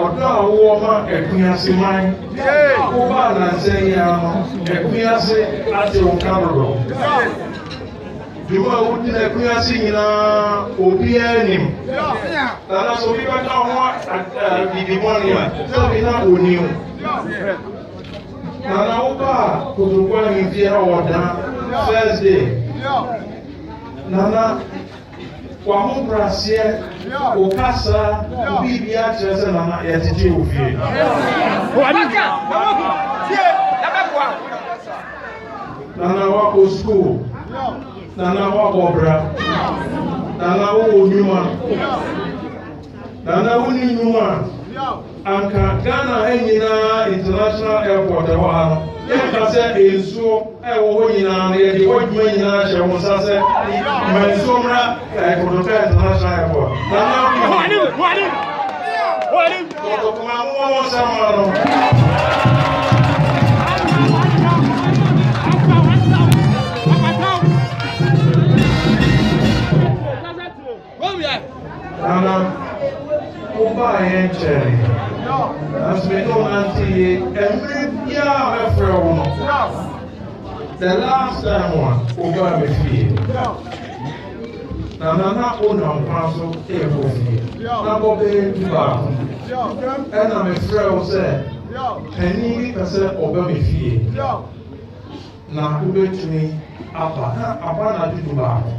ọ̀dọ́ àwọn ọmọ ẹ̀kúnyàsí máa ń kó bá àlàǹsẹ̀ yẹn àwọn ẹ̀kúnyàsí àti òǹkà lọ́dọ̀. Jùmọ̀ àwọn tí ẹ̀kúnyàsí yìí náà òbí ẹ̀nìm. Tàbí sọ bí wọ́n náà wọ́n ìdìbò ni à sọ́bí náà ò ní o. Nàná ó bá kòtòkó ẹ̀yìn fi ọ̀dà Thursday. Nàná wàhùn brasiẹ òkàsá bíbí àkyerẹsẹ nana yẹtìtì òfìè. Nana wakɔ school, nana wakɔ bra, nana wowɔ nnwuma, nana woni nnwuma anka Ghana nyinaa international airport ɛwɔ ha no yɛnka sɛ nsuo ɛwɔ hɔ nyinaa no yɛde hɔ dwuma nyinaa hyɛ wo nsa sɛ ma nsuo mmra Kotoka international airport. Nana kɔtɔkoma mowɔ wɔ nsa ma no. Nana Oba yẹn kyerɛ asomedwe nante yie mmerɛ biara ɛfrɛ wo no the last time one Oba me fie na nana onam kwan so ɛkɔ fie na bɔbɛyɛ du baako ɛna mefrɛ wo sɛ panin bi pɛ sɛ ɔbɛ me fie na wobɛtumi apa na dudu baako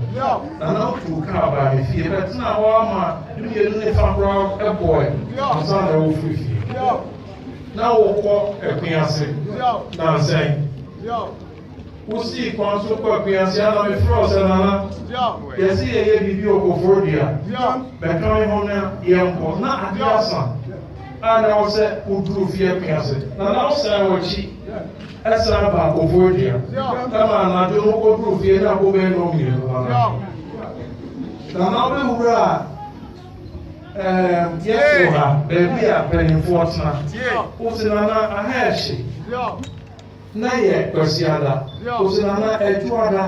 nana tu kaa baa me fie bɛtena hɔ ama dumienu ne fa koraa ɛbɔe ansa na ɛwɔ firi fie na wokɔ ɛkwease nansɛn wosii kwan so kɔ ɛkwease ana mefrɛ wo sɛ nana yɛse yɛyɛ biribi ɔkɔforodua bɛka me ho na yɛnkɔ na ade asa a na wɔ sɛ woduru fie ɛkwease nana wosan wɔkyi ɛsan ba akɔforodua kama anadwo no wokɔduru fie na wobɛyɛ no mmienu nana wobɛwura a yɛfo ha baabi a mpanimfoɔ tena wosi nana aha ɛhye na yɛ kwasiada wosi nana adwoada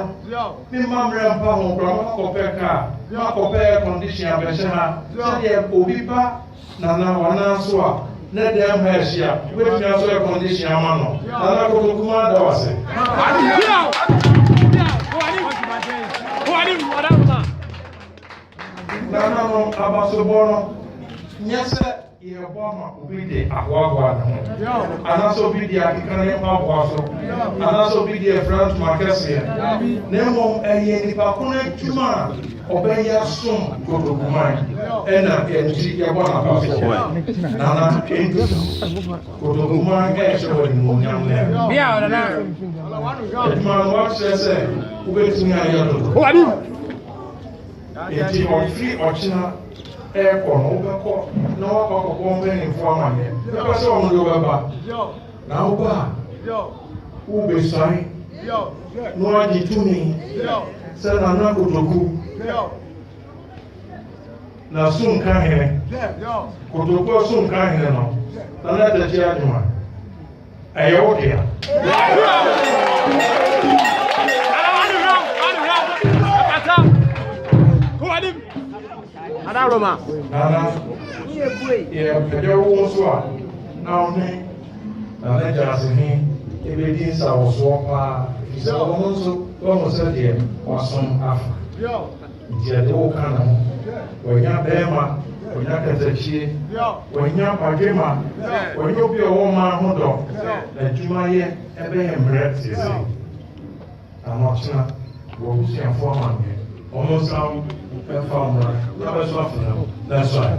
memma mmerɛ mpa ho kora makɔpɛ kaa makɔpɛ air condition abɛhyɛ ha sɛdeɛ obi ba nana wana so a na dɛm ha ɛhye a wobɛtumi aso air condition ama no nana kotokuma ada wase nana no abasobɔ no nyɛ sɛ yɛbɔ ama obi de ahoahoa ne ho anaasɛ obi de akeka ne mpaboa so anaasɛ obi de afira ntoma kɛseɛ na mmom ɛyɛ nipa ko no adwuma a ɔbɛyɛ som kotokuman ɛna yɛnti yɛbɔ n'aba so nana ɛntu kotokuman ɛhyɛ wɔ animuonyam no adwuma no wakyerɛ sɛ wobɛtumi ayɛ dodo enti ɔfiri ɔkyena ɛkɔ no wobɛkɔ na wakɔ akɔkɔ mpanimfoɔ amanneɛ bɛpɛ sɛ ɔmo de wobɛba na woba a wobɛsuane na wagye tumi sɛ nana kotoku na sonka hene kotoku sonka hene no nana atakyi adwuma ɛyɛ wo dea Nana Roma. Nana. Yeah, there was one. Now, Nana Jasmine, if it is our swap, it's almost a dear or some Africa. Yeah, the old cannon. When you're Bema, when you're Katachi, when you're Pajama, when you be a woman, hold on, that you might ever embrace this. I'm not sure what we see for man. Almost now. That's right.